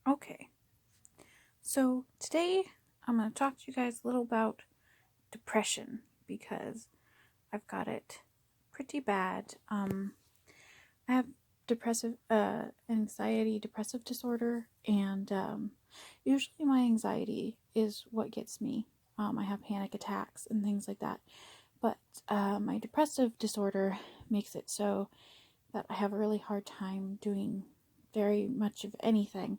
Okay, so today I'm going to talk to you guys a little about depression because I've got it pretty bad. I have depressive disorder, and usually my anxiety is what gets me. I have panic attacks and things like that, but my depressive disorder makes it so that I have a really hard time doing very much of anything.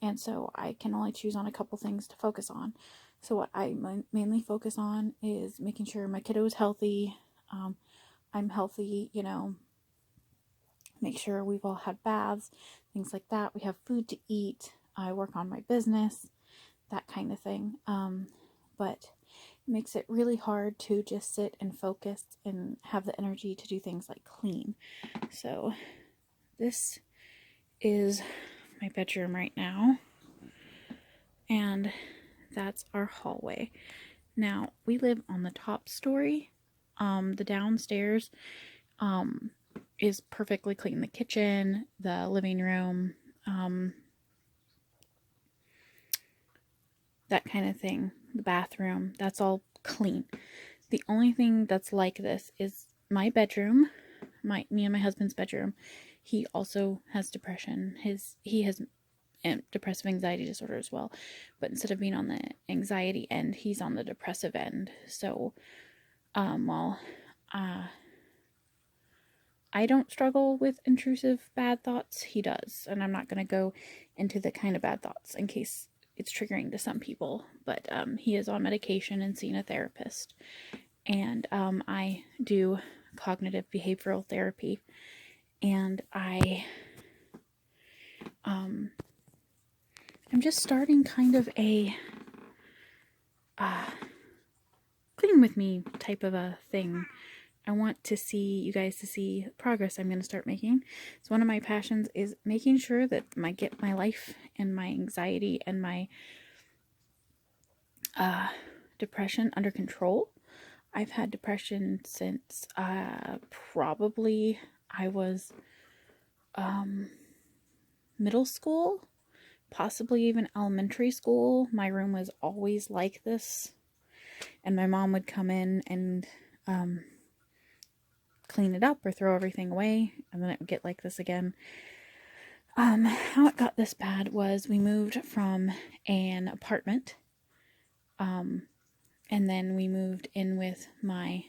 And so I can only choose on a couple things to focus on. So what I mainly focus on is making sure my kiddo is healthy. I'm healthy, make sure we've all had baths, things like that. We have food to eat. I work on my business, that kind of thing. But it makes it really hard to just sit and focus and have the energy to do things like clean. So this is my bedroom right now. And that's our hallway. Now, we live on the top story. The downstairs is perfectly clean. The kitchen, the living room, that kind of thing. The bathroom, that's all clean. The only thing that's like this is my bedroom, me and my husband's bedroom. He also has depression. He has depressive anxiety disorder as well, but instead of being on the anxiety end, he's on the depressive end. So while I don't struggle with intrusive bad thoughts, he does, and I'm not going to go into the kind of bad thoughts in case it's triggering to some people, but he is on medication and seeing a therapist, and I do cognitive behavioral therapy, and I'm just starting kind of a clean with me type of a thing. I want you guys to see progress I'm going to start making. So one of my passions is making sure that get my life and my anxiety and my depression under control. I've had depression since probably I was middle school, possibly even elementary school. My room was always like this, and my mom would come in and clean it up or throw everything away, and then it would get like this again. How it got this bad was we moved from an apartment, and then we moved in with my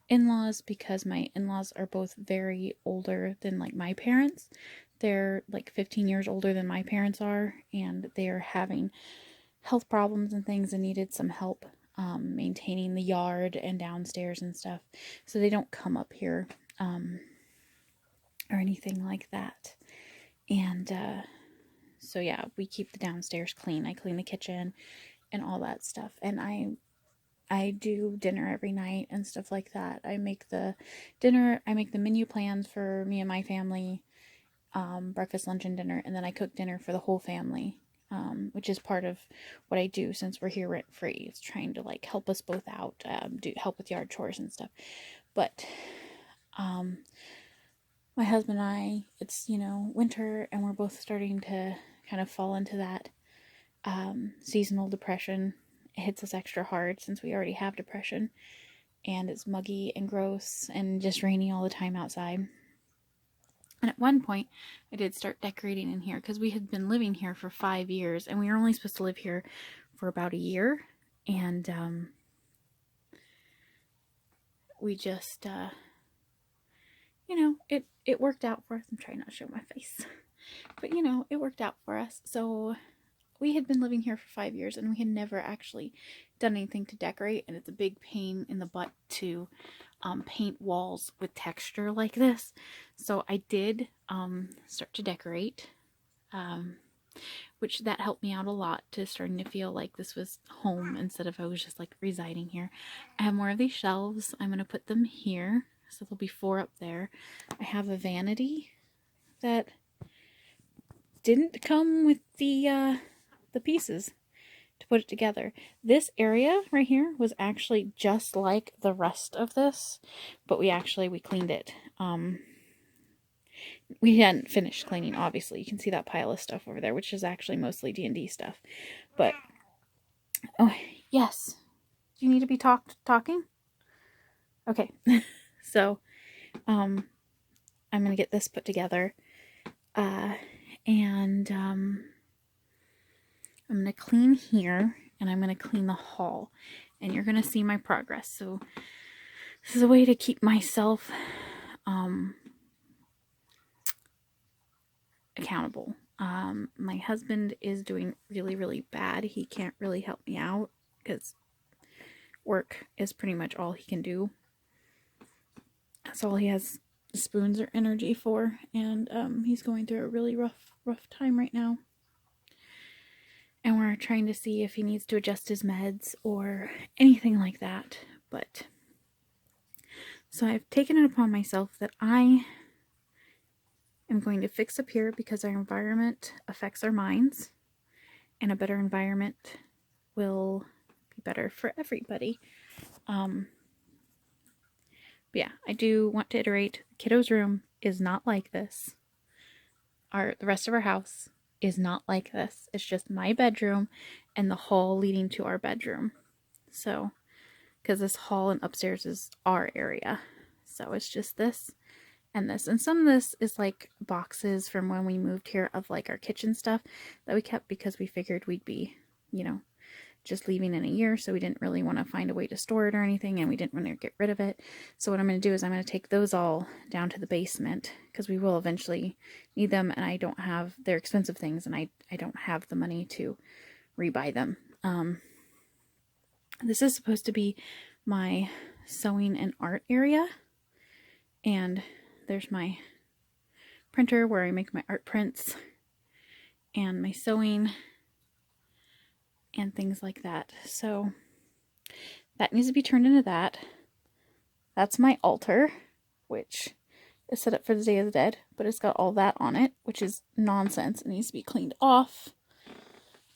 in-laws because my in-laws are both very older than like my parents. They're like 15 years older than my parents are, and they're having health problems and things and needed some help maintaining the yard and downstairs and stuff. So they don't come up here or anything like that. And so yeah, we keep the downstairs clean. I clean the kitchen and all that stuff. And I do dinner every night and stuff like that. I make the dinner, I make the menu plans for me and my family, breakfast, lunch, and dinner, and then I cook dinner for the whole family, which is part of what I do since we're here rent-free. It's trying to like help us both out, help with yard chores and stuff. But my husband and I, it's, winter, and we're both starting to kind of fall into that seasonal depression. It hits us extra hard since we already have depression, and it's muggy and gross and just rainy all the time outside. And at one point, I did start decorating in here because we had been living here for 5 years, and we were only supposed to live here for about a year. And we just, it worked out for us. I'm trying not to show my face, but it worked out for us. So we had been living here for 5 years, and we had never actually done anything to decorate, and it's a big pain in the butt to paint walls with texture like this. So I did start to decorate, which that helped me out a lot to starting to feel like this was home instead of I was just like residing here. I have more of these shelves. I'm going to put them here, so there'll be 4 up there. I have a vanity that didn't come with the pieces to put it together. This area right here was actually just like the rest of this, but we cleaned it we hadn't finished cleaning, obviously. You can see that pile of stuff over there, which is actually mostly D&D stuff. But, oh, yes. Do you need to be talking? Okay. So, I'm going to get this put together. And I'm going to clean here, and I'm going to clean the hall. And you're going to see my progress. So, this is a way to keep myself accountable. My husband is doing really, really bad. He can't really help me out because work is pretty much all he can do. That's all he has spoons or energy for, and he's going through a really rough time right now. And we're trying to see if he needs to adjust his meds or anything like that. But so I've taken it upon myself that I am going to fix up here because our environment affects our minds, and a better environment will be better for everybody. But yeah, I do want to iterate. Kiddo's room is not like this. The rest of our house is not like this. It's just my bedroom and the hall leading to our bedroom. So, because this hall and upstairs is our area. So it's just this and this. And some of this is like boxes from when we moved here of like our kitchen stuff that we kept because we figured we'd be, you know, just leaving in a year, so we didn't really want to find a way to store it or anything, and we didn't want to get rid of it. So what I'm going to do is I'm going to take those all down to the basement because we will eventually need them, and I don't have, they're expensive things, and I don't have the money to rebuy them. This is supposed to be my sewing and art area, and there's my printer where I make my art prints and my sewing and things like that. So that needs to be turned into that. That's my altar, which is set up for the Day of the Dead, but it's got all that on it, which is nonsense. It needs to be cleaned off.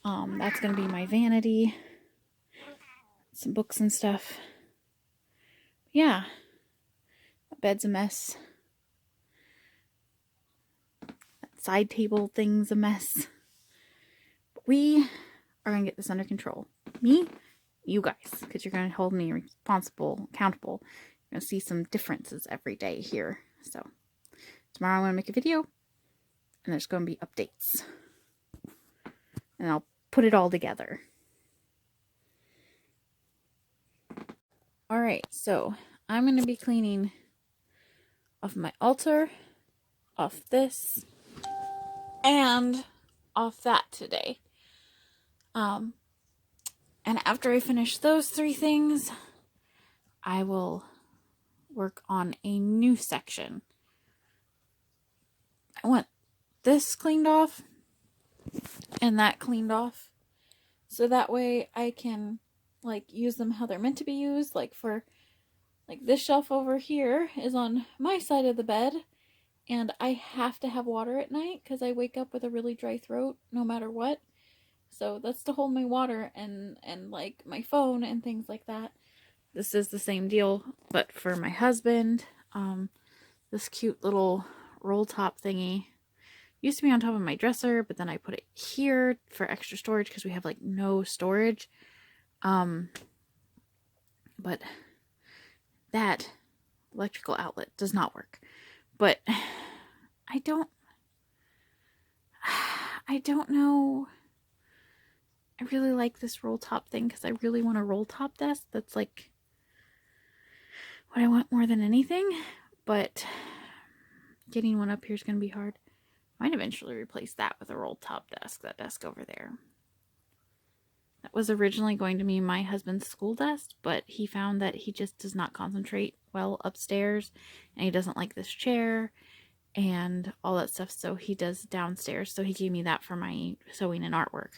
That's going to be my vanity. Some books and stuff. Yeah. My bed's a mess. That side table thing's a mess. But we are going to get this under control. Me, you guys, because you're going to hold me responsible, accountable. You're going to see some differences every day here. So, tomorrow I'm going to make a video, and there's going to be updates. And I'll put it all together. Alright, so I'm going to be cleaning off my altar, off this, and off that today. And after I finish those three things, I will work on a new section. I want this cleaned off and that cleaned off, so that way I can like use them how they're meant to be used. Like for like this shelf over here is on my side of the bed, and I have to have water at night because I wake up with a really dry throat no matter what. So that's to hold my water and like my phone and things like that. This is the same deal, but for my husband. This cute little roll top thingy used to be on top of my dresser, but then I put it here for extra storage because we have like no storage. But that electrical outlet does not work. But I don't know. I really like this roll top thing because I really want a roll top desk. That's like what I want more than anything. But getting one up here is going to be hard. Might eventually replace that with a roll top desk. That desk over there. That was originally going to be my husband's school desk, but he found that he just does not concentrate well upstairs, and he doesn't like this chair and all that stuff, so he does downstairs. So he gave me that for my sewing and artwork.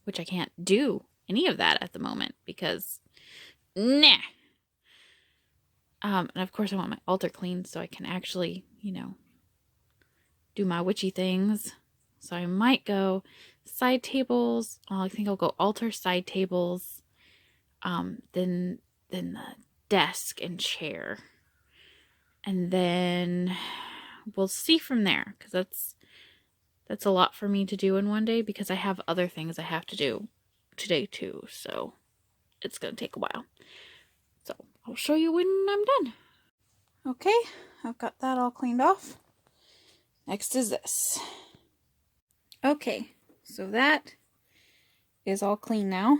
Which I can't do any of that at the moment because nah. And of course I want my altar cleaned so I can actually, you know, do my witchy things. So I might go side tables. I think I'll go altar, side tables, then the desk and chair. And then we'll see from there, because that's a lot for me to do in one day, because I have other things I have to do today too. So it's going to take a while. So I'll show you when I'm done. Okay, I've got that all cleaned off. Next is this. Okay, so that is all clean now.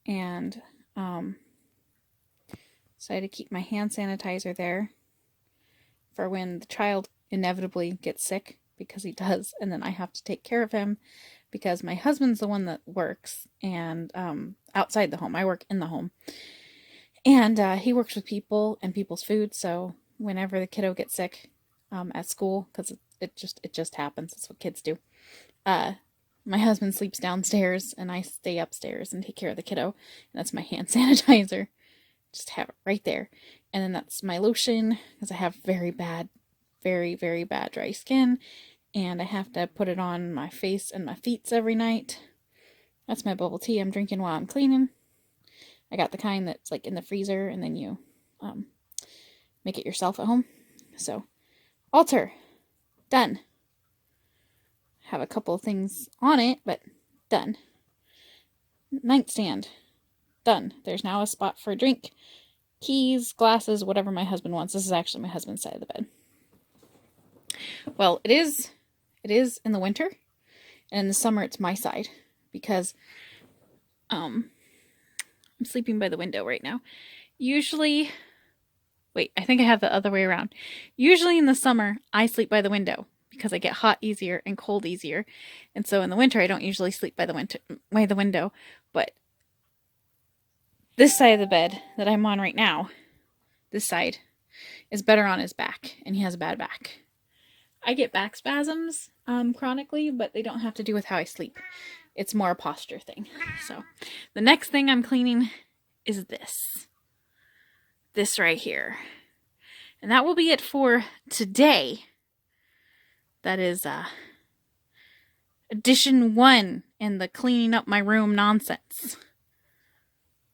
And decided to keep my hand sanitizer there for when the child inevitably gets sick, because he does, and then I have to take care of him because my husband's the one that works and outside the home. I work in the home. And he works with people and people's food, so whenever the kiddo gets sick at school, because it just happens, that's what kids do. My husband sleeps downstairs and I stay upstairs and take care of the kiddo. And that's my hand sanitizer. Just have it right there. And then that's my lotion, because I have very bad, very, very bad dry skin. And I have to put it on my face and my feet every night. That's my bubble tea I'm drinking while I'm cleaning. I got the kind that's like in the freezer, and then you make it yourself at home. So, altar, done. Have a couple of things on it, but done. Nightstand, done. There's now a spot for a drink, keys, glasses, whatever my husband wants. This is actually my husband's side of the bed. Well, it is in the winter, and in the summer it's my side, because I'm sleeping by the window right now. Usually, wait, I think I have the other way around. Usually in the summer, I sleep by the window because I get hot easier and cold easier. And so in the winter, I don't usually sleep by the window. But this side of the bed that I'm on right now, this side, is better on his back, and he has a bad back. I get back spasms chronically, but they don't have to do with how I sleep. It's more a posture thing. So the next thing I'm cleaning is this. This right here. And that will be it for today. That is edition 1 in the cleaning up my room nonsense.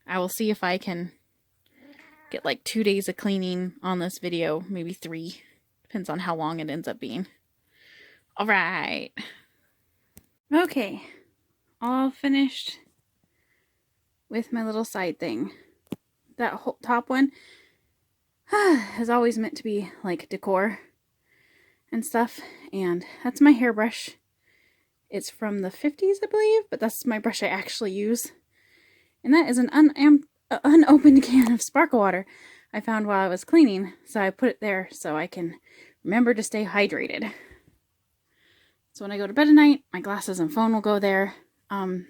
I will see if I can get like 2 days of cleaning on this video, maybe 3. Depends on how long it ends up being. Alright. Okay. All finished with my little side thing. That whole top one is always meant to be like decor and stuff. And that's my hairbrush. It's from the 50s, I believe, but that's my brush I actually use. And that is an unopened can of sparkle water I found while I was cleaning. So I put it there so I can remember to stay hydrated. So when I go to bed at night, my glasses and phone will go there. I'm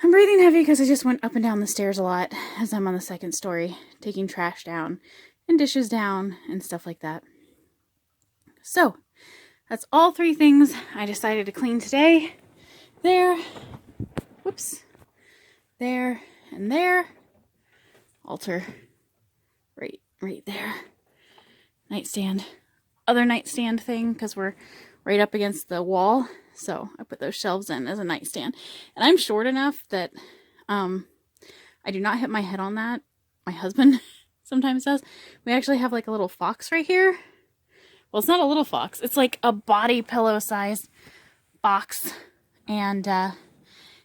breathing heavy because I just went up and down the stairs a lot as I'm on the 2nd story, taking trash down and dishes down and stuff like that. So, that's all 3 things I decided to clean today. There, whoops, there, and there. Altar, right there. Nightstand, other nightstand thing, because we're right up against the wall. So I put those shelves in as a nightstand. And I'm short enough that I do not hit my head on that. My husband sometimes does. We actually have like a little fox right here. Well, it's not a little fox. It's like a body pillow sized box. And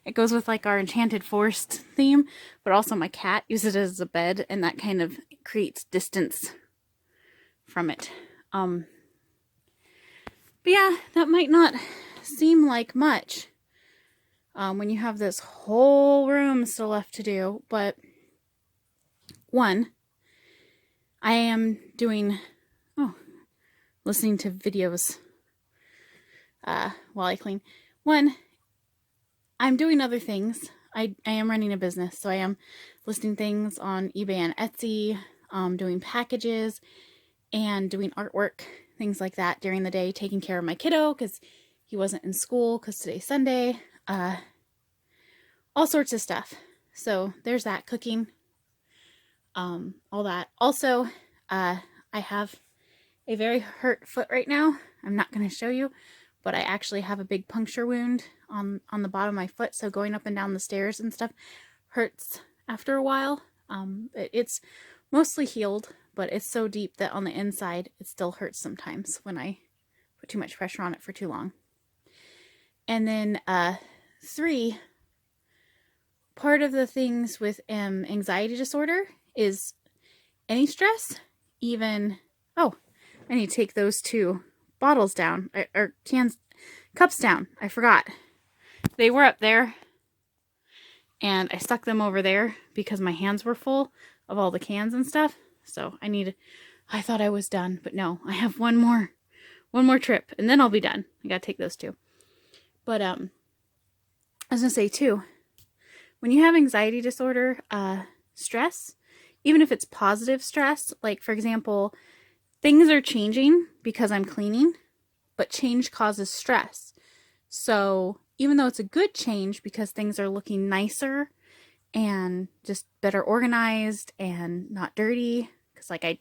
it goes with like our Enchanted Forest theme. But also my cat uses it as a bed. And that kind of creates distance from it. But yeah, that might not seem like much when you have this whole room still left to do. But one, I am listening to videos while I clean. One, I'm doing other things. I am running a business, so I am listing things on eBay and Etsy, doing packages and doing artwork, things like that during the day, taking care of my kiddo because he wasn't in school because today's Sunday, all sorts of stuff. So there's that, cooking, all that. Also, I have a very hurt foot right now. I'm not going to show you, but I actually have a big puncture wound on the bottom of my foot, so going up and down the stairs and stuff hurts after a while. It's mostly healed, but it's so deep that on the inside it still hurts sometimes when I put too much pressure on it for too long. And then 3, part of the things with anxiety disorder is any stress, even, oh, I need to take those 2 bottles down, or cups down. I forgot. They were up there, and I stuck them over there because my hands were full of all the cans and stuff. So I thought I was done, but no, I have one more trip, and then I'll be done. I gotta take those 2. But I was gonna say too, when you have anxiety disorder, stress, even if it's positive stress, like for example, things are changing because I'm cleaning, but change causes stress. So even though it's a good change because things are looking nicer and just better organized and not dirty, because like I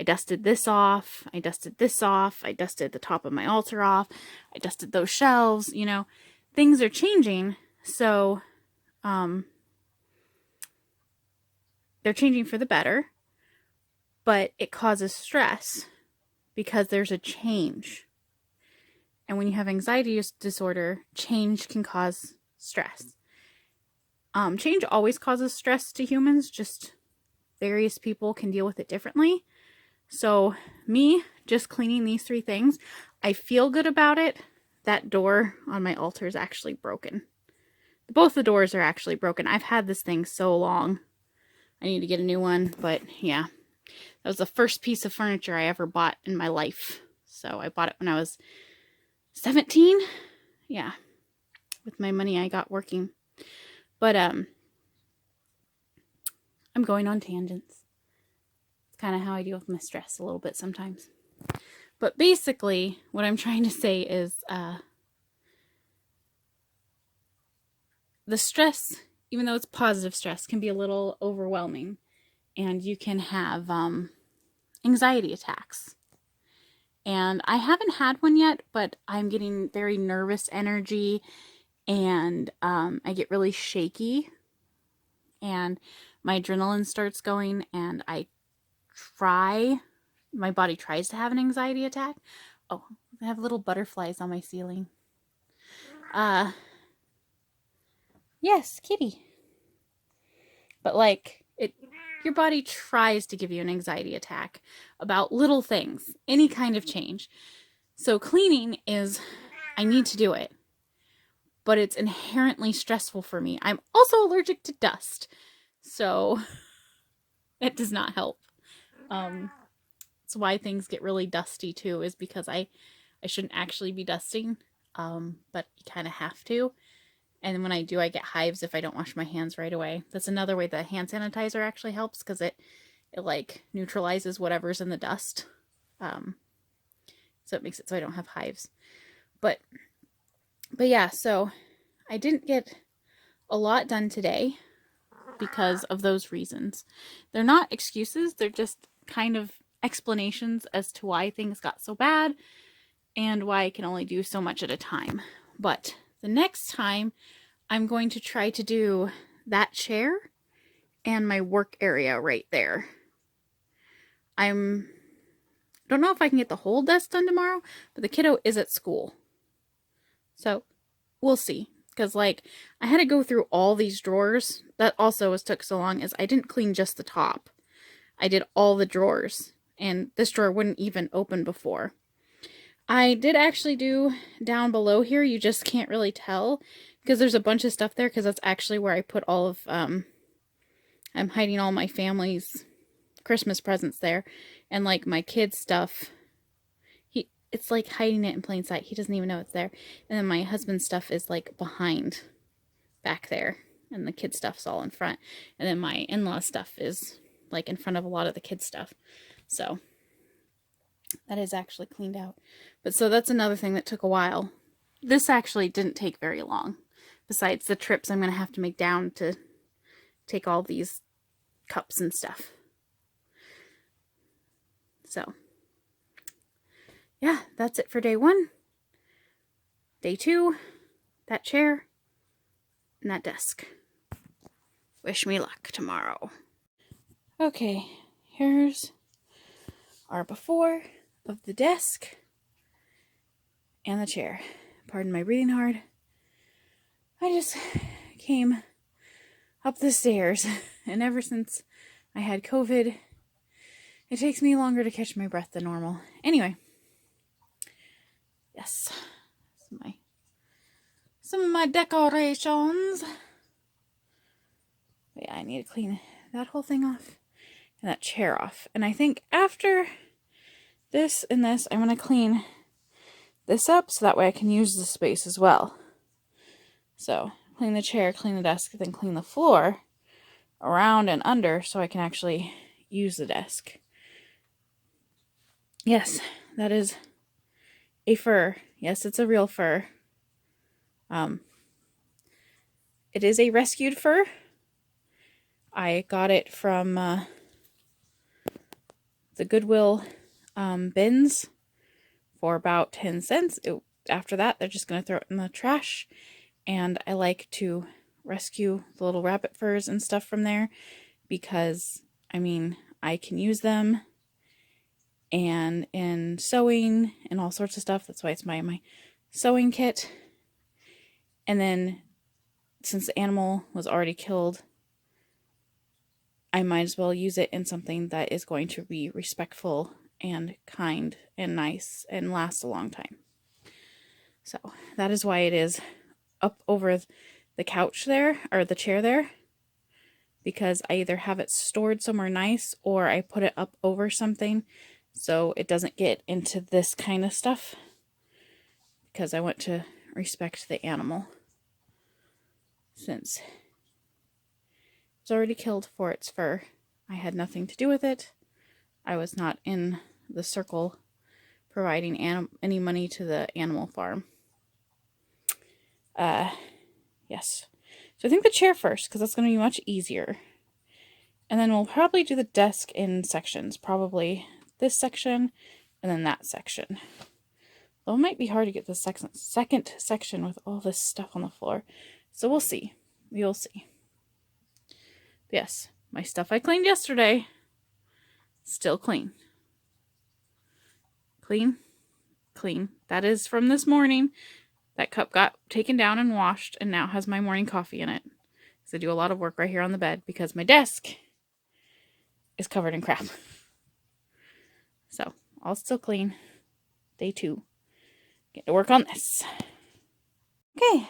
dusted this off, I dusted this off, I dusted the top of my altar off, I dusted those shelves, you know, things are changing. So they're changing for the better, but it causes stress because there's a change. And when you have anxiety disorder, change can cause stress. Change always causes stress to humans, just various people can deal with it differently. So me just cleaning these 3 things, I feel good about it. That door on my altar is actually broken. Both the doors are actually broken. I've had this thing so long. I need to get a new one, but yeah. That was the first piece of furniture I ever bought in my life. So I bought it when I was 17. Yeah. With my money I got working. But I'm going on tangents. It's kind of how I deal with my stress a little bit sometimes. But basically, what I'm trying to say is the stress, even though it's positive stress, can be a little overwhelming. And you can have anxiety attacks. And I haven't had one yet, but I'm getting very nervous energy, and I get really shaky, and my adrenaline starts going, and my body tries to have an anxiety attack. Oh, I have little butterflies on my ceiling. Yes, kitty. But like, your body tries to give you an anxiety attack about little things, any kind of change. So cleaning is, I need to do it, but it's inherently stressful for me. I'm also allergic to dust, so it does not help. That's why things get really dusty too, is because I shouldn't actually be dusting, but you kind of have to. And when I do, I get hives if I don't wash my hands right away. That's another way the hand sanitizer actually helps, because it like neutralizes whatever's in the dust. So it makes it so I don't have hives. But yeah, so I didn't get a lot done today because of those reasons. They're not excuses, they're just kind of explanations as to why things got so bad and why I can only do so much at a time. But the next time, I'm going to try to do that chair and my work area right there. I don't know if I can get the whole desk done tomorrow, but the kiddo is at school. So we'll see. Because like, I had to go through all these drawers. That also took so long, as I didn't clean just the top. I did all the drawers. And this drawer wouldn't even open before. I did actually do down below here. You just can't really tell because there's a bunch of stuff there, because that's actually where I put all of, I'm hiding all my family's Christmas presents there. And like my kids' stuff, it's like hiding it in plain sight. He doesn't even know it's there. And then my husband's stuff is like behind back there. And the kids' stuff's all in front. And then my in-law stuff is like in front of a lot of the kids' stuff. So that is actually cleaned out. But so that's another thing that took a while. This actually didn't take very long. Besides the trips I'm going to have to make down to take all these cups and stuff. So, yeah, that's it for day 1. Day 2, that chair, and that desk. Wish me luck tomorrow. Okay, here's our before of the desk and the chair. Pardon my breathing hard. I just came up the stairs, and ever since I had COVID, it takes me longer to catch my breath than normal. Anyway, yes, some of my decorations. But yeah, I need to clean that whole thing off and that chair off. And I think after this and this, I'm going to clean this up so that way I can use the space as well. So, clean the chair, clean the desk, then clean the floor around and under so I can actually use the desk. Yes, that is a fur. Yes, it's a real fur. It is a rescued fur. I got it from the Goodwill bins for about 10 cents. After that, they're just going to throw it in the trash. And I like to rescue the little rabbit furs and stuff from there because, I mean, I can use them and in sewing and all sorts of stuff. That's why it's my sewing kit. And then since the animal was already killed, I might as well use it in something that is going to be respectful and kind and nice and last a long time. So that is why it is up over the couch there, or the chair there, because I either have it stored somewhere nice or I put it up over something so it doesn't get into this kind of stuff, because I want to respect the animal since it's already killed for its fur. I had nothing to do with it. I was not in the circle providing any money to the animal farm. Yes. So I think the chair first, because that's going to be much easier. And then we'll probably do the desk in sections. Probably this section and then that section. Though it might be hard to get the second section with all this stuff on the floor. So we'll see. We'll see. Yes, my stuff I cleaned yesterday, still clean. Clean. Clean. That is from this morning. That cup got taken down and washed and now has my morning coffee in it. So I do a lot of work right here on the bed because my desk is covered in crap. So, all still clean. Day 2. Get to work on this. Okay,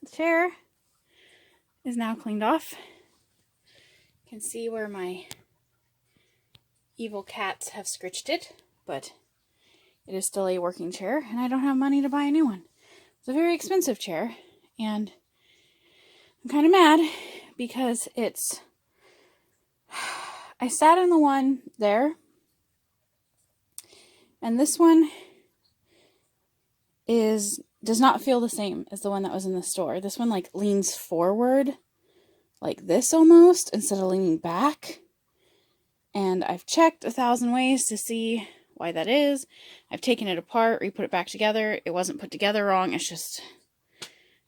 the chair is now cleaned off. You can see where my evil cats have scritched it, but it is still a working chair, and I don't have money to buy a new one. It's a very expensive chair, and I'm kind of mad because I sat in the one there, and this one does not feel the same as the one that was in the store. This one like leans forward like this almost instead of leaning back. And I've checked 1,000 ways to see why that is. I've taken it apart, re-put it back together. It wasn't put together wrong. It's just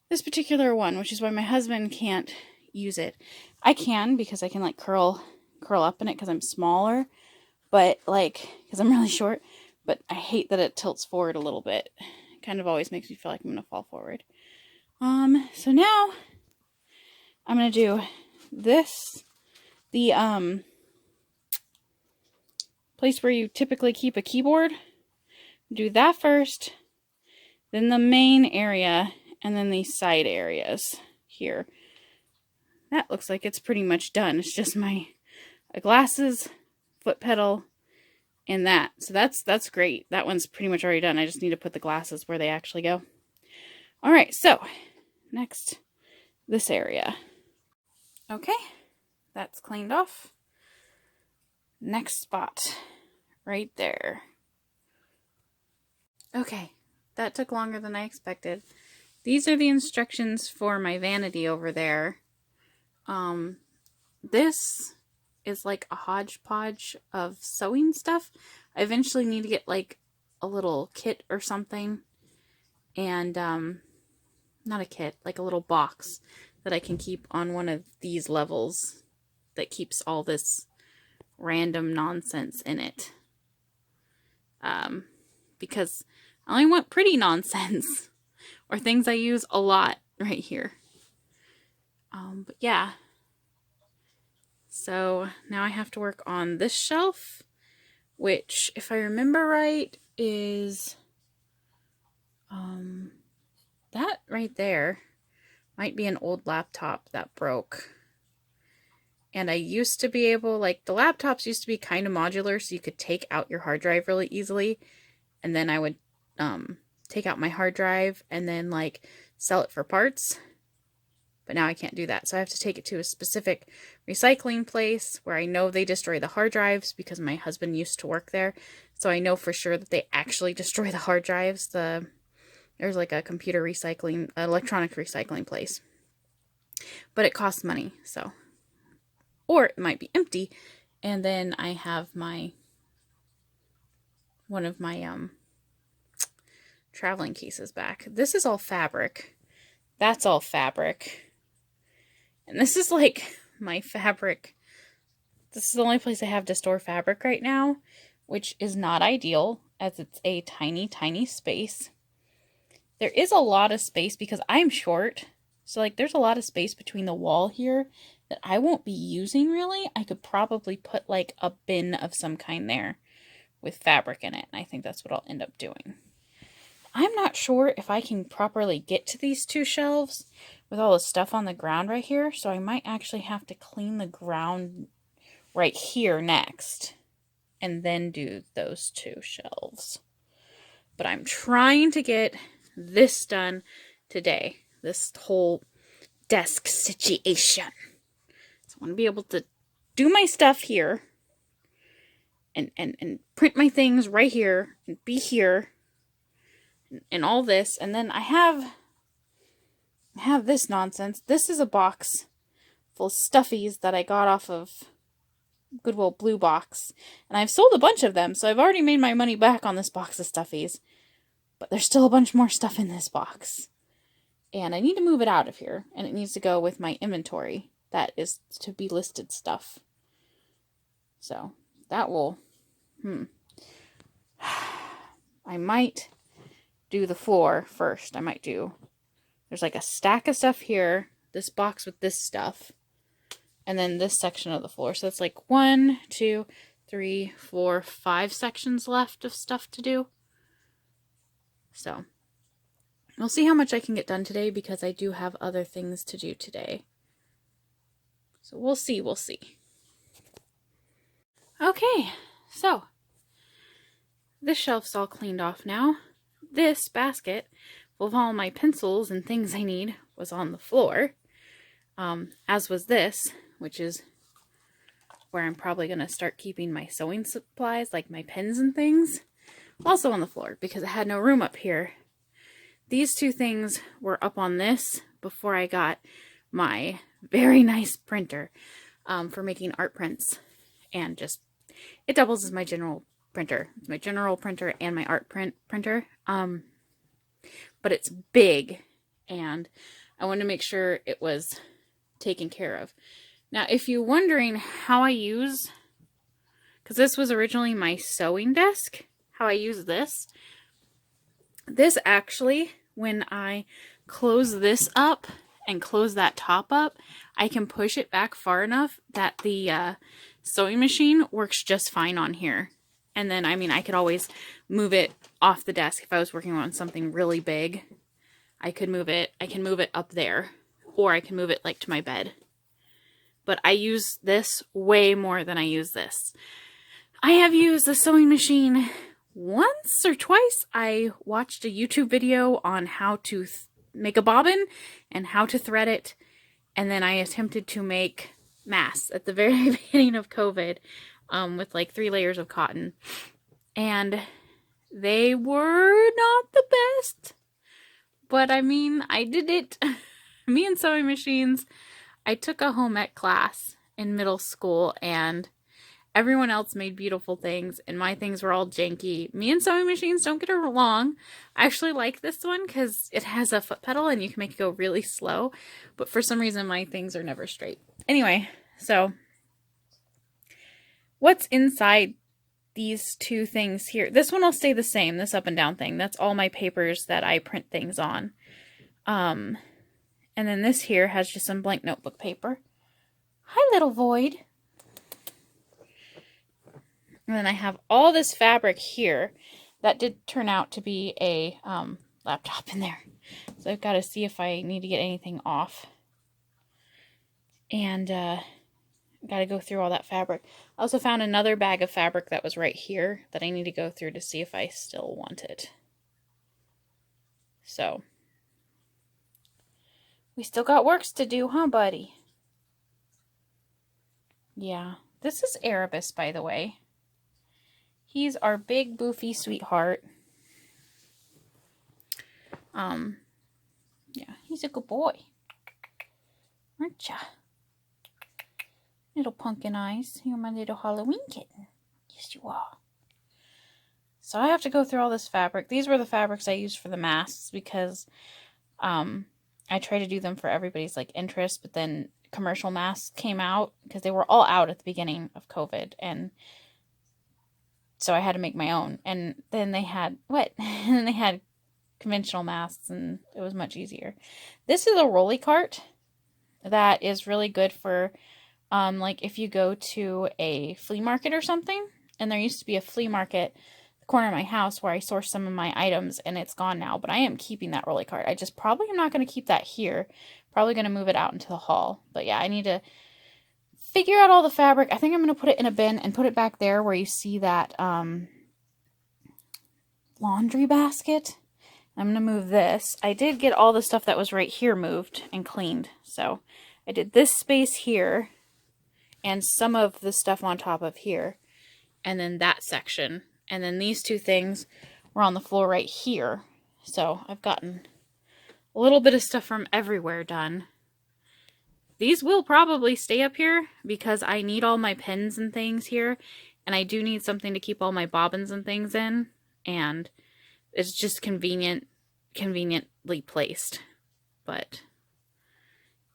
this particular one, which is why my husband can't use it. I can, because I can like curl up in it because I'm smaller, but like, because I'm really short, but I hate that it tilts forward a little bit. It kind of always makes me feel like I'm going to fall forward. So now I'm going to do this, the, place where you typically keep a keyboard. Do that first, then the main area, and then these side areas here. That looks like it's pretty much done. It's just my glasses, foot pedal, and that. So that's great. That one's pretty much already done. I just need to put the glasses where they actually go. Alright, so next, this area. Okay, that's cleaned off. Next spot, right there. Okay, that took longer than I expected. These are the instructions for my vanity over there. This is like a hodgepodge of sewing stuff. I eventually need to get like a little kit or something. And, not a kit, like a little box that I can keep on one of these levels that keeps all this random nonsense in it. Because I only want pretty nonsense or things I use a lot right here. But yeah. So now I have to work on this shelf, which, if I remember right, is that right there might be an old laptop that broke. And I used to be able, like, the laptops used to be kind of modular, so you could take out your hard drive really easily. And then I would take out my hard drive and then, like, sell it for parts. But now I can't do that. So I have to take it to a specific recycling place where I know they destroy the hard drives because my husband used to work there. So I know for sure that they actually destroy the hard drives. There's like a computer recycling, electronic recycling place. But it costs money, so. Or it might be empty. And then I have one of my traveling cases back. This is all fabric. That's all fabric. And this is like my fabric. This is the only place I have to store fabric right now, which is not ideal as it's a tiny, tiny space. There is a lot of space because I'm short. So like there's a lot of space between the wall here that I won't be using really. I could probably put like a bin of some kind there with fabric in it. And I think that's what I'll end up doing. I'm not sure if I can properly get to these two shelves with all the stuff on the ground right here. So I might actually have to clean the ground right here next and then do those two shelves. But I'm trying to get this done today. This whole desk situation. So I want to be able to do my stuff here and print my things right here and be here. And all this, and then I have this nonsense. This is a box full of stuffies that I got off of Goodwill Blue Box, and I've sold a bunch of them, so I've already made my money back on this box of stuffies, but there's still a bunch more stuff in this box, and I need to move it out of here, and it needs to go with my inventory that is to be listed stuff. So that will I might do the floor first. There's like a stack of stuff here, this box with this stuff, and then this section of the floor. So it's like 1, 2, 3, 4, 5 sections left of stuff to do. So we'll see how much I can get done today because I do have other things to do today. So we'll see. Okay, so this shelf's all cleaned off now. This basket full of all my pencils and things I need was on the floor, as was this, which is where I'm probably going to start keeping my sewing supplies, like my pens and things, also on the floor because I had no room up here. These two things were up on this before I got my very nice printer for making art prints, and just, it doubles as my general printer. It's my general printer and my art printer. But it's big, and I wanted to make sure it was taken care of. Now, if you're wondering how I use, because this was originally my sewing desk, how I use this actually, when I close this up and close that top up, I can push it back far enough that the sewing machine works just fine on here. And then, I mean, I could always move it off the desk if I was working on something really big. I can move it up there, or I can move it like to my bed. But I use this way more than I use this. I have used the sewing machine once or twice. I watched a YouTube video on how to make a bobbin and how to thread it. And then I attempted to make masks at the very beginning of COVID. With like 3 layers of cotton, and they were not the best, but I mean, I did it. Me and sewing machines, I took a home ec class in middle school, and everyone else made beautiful things, and my things were all janky. Me and sewing machines don't get along. I actually like this one because it has a foot pedal and you can make it go really slow, but for some reason my things are never straight. Anyway, so what's inside these two things here. This one will stay the same, this up and down thing. That's all my papers that I print things on. And then this here has just some blank notebook paper. Hi, little Void. And then I have all this fabric here that did turn out to be a laptop in there. So I've got to see if I need to get anything off. And got to go through all that fabric. I also found another bag of fabric that was right here that I need to go through to see if I still want it. So, we still got works to do, huh, buddy? Yeah. This is Erebus, by the way. He's our big, boofy sweetheart. Yeah, he's a good boy. Aren't ya? Little pumpkin eyes. You're my little Halloween kitten. Yes, you are. So I have to go through all this fabric. These were the fabrics I used for the masks because I try to do them for everybody's like interest, but then commercial masks came out because they were all out at the beginning of COVID, and so I had to make my own. And then they had and then they had conventional masks, and it was much easier. This is a rolly cart that is really good for like if you go to a flea market or something. And there used to be a flea market at the corner of my house where I sourced some of my items, and it's gone now, but I am keeping that rolly cart. I just probably am not going to keep that here. Probably going to move it out into the hall. But yeah, I need to figure out all the fabric. I think I'm going to put it in a bin and put it back there where you see that laundry basket. I'm going to move this. I did get all the stuff that was right here moved and cleaned. So I did this space here and some of the stuff on top of here. And then that section. And then these two things were on the floor right here. So I've gotten a little bit of stuff from everywhere done. These will probably stay up here because I need all my pins and things here. And I do need something to keep all my bobbins and things in. And it's just conveniently placed. But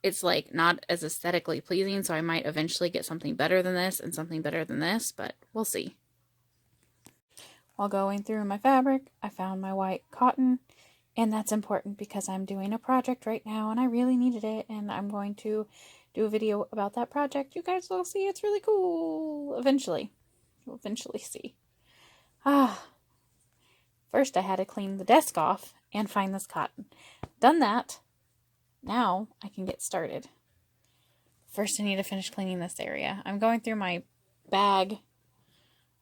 it's like not as aesthetically pleasing, so I might eventually get something better than this and something better than this, but we'll see. While going through my fabric, I found my white cotton, and that's important because I'm doing a project right now and I really needed it, and I'm going to do a video about that project. You guys will see, it's really cool eventually. You'll eventually see. First I had to clean the desk off and find this cotton. Done that. Now I can get started. First I need to finish cleaning this area. I'm going through my bag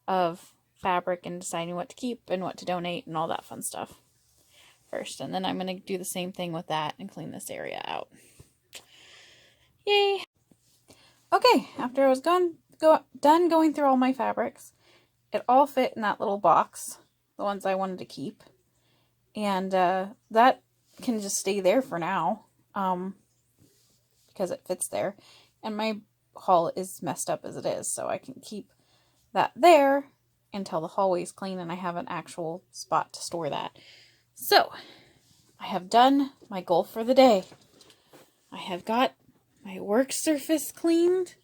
of fabric and deciding what to keep and what to donate and all that fun stuff first. And then I'm going to do the same thing with that and clean this area out. Yay! Okay, after I was done going through all my fabrics, it all fit in that little box, the ones I wanted to keep. And that can just stay there for now. Because it fits there, and my hall is messed up as it is, so I can keep that there until the hallway's clean and I have an actual spot to store that. So I have done my goal for the day. I have got my work surface cleaned.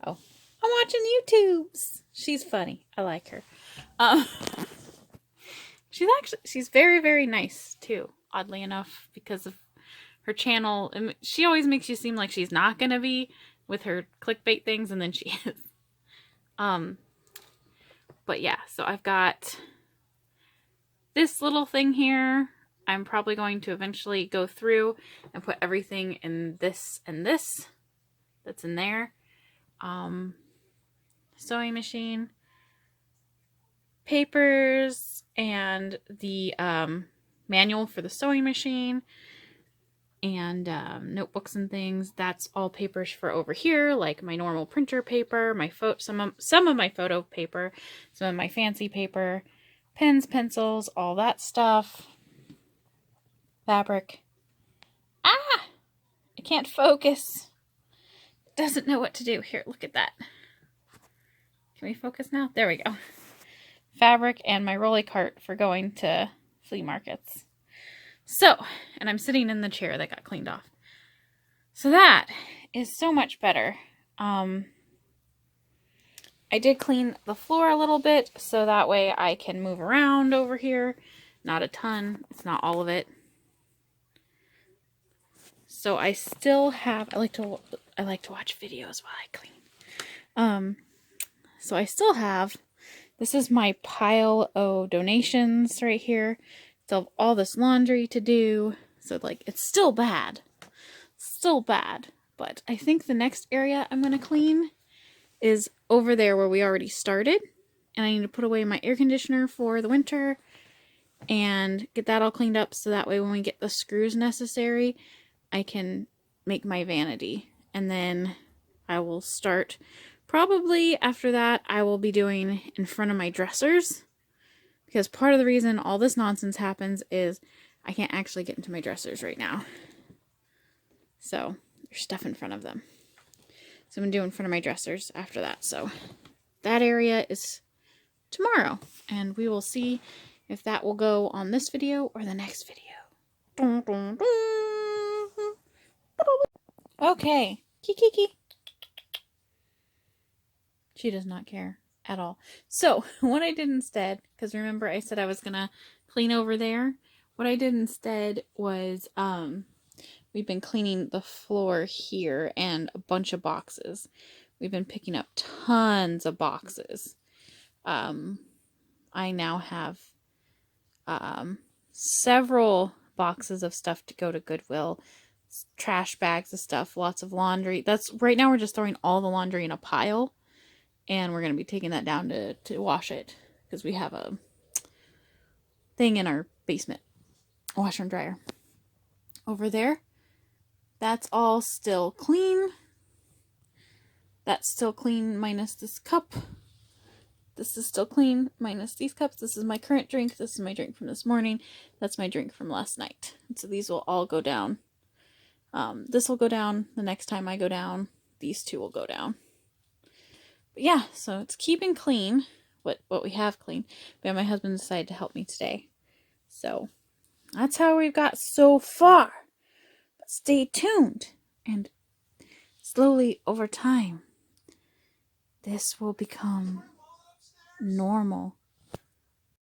Oh, I'm watching YouTubes. She's funny. I like her. She's very, very nice too, oddly enough, because of her channel. And she always makes you seem like she's not gonna be with her clickbait things, and then she is. But yeah, so I've got this little thing here. I'm probably going to eventually go through and put everything in this and this that's in there. Sewing machine, papers, and the manual for the sewing machine, and notebooks and things. That's all papers for over here, like my normal printer paper, my some of my photo paper, some of my fancy paper, pens, pencils, all that stuff. Fabric. Ah! I can't focus. It doesn't know what to do. Here, look at that. Can we focus now? There we go. Fabric and my rolly cart for going to flea markets. So, and I'm sitting in the chair that got cleaned off. So that is so much better. I I did clean the floor a little bit so that way I can move around over here. Not a ton. It's not all of it. So I still have, I like to watch videos while I clean. So I still have, this is my pile of donations right here. Still have all this laundry to do. So like, it's still bad. Still bad. But I think the next area I'm going to clean is over there where we already started. And I need to put away my air conditioner for the winter and get that all cleaned up so that way when we get the screws necessary, I can make my vanity. And then I will start, probably after that, I will be doing in front of my dressers. Because part of the reason all this nonsense happens is I can't actually get into my dressers right now. So there's stuff in front of them. So I'm going to do in front of my dressers after that. So that area is tomorrow. And we will see if that will go on this video or the next video. Dun, dun, dun. Okay. Kiki. She does not care at all. So what I did instead, because remember I said I was going to clean over there. What I did instead was, we've been cleaning the floor here and a bunch of boxes. We've been picking up tons of boxes. I now have several boxes of stuff to go to Goodwill, trash bags of stuff, lots of laundry. That's right now we're just throwing all the laundry in a pile, and we're going to be taking that down to wash it because we have a thing in our basement, a washer and dryer. Over there, that's all still clean. That's still clean minus this cup. This is still clean, minus these cups. This is my current drink. This is my drink from this morning. That's my drink from last night. And so these will all go down. This will go down the next time I go down. These two will go down. But yeah, so it's keeping clean, what we have clean. But my husband decided to help me today. So that's how we've got so far. But stay tuned. And slowly over time, this will become normal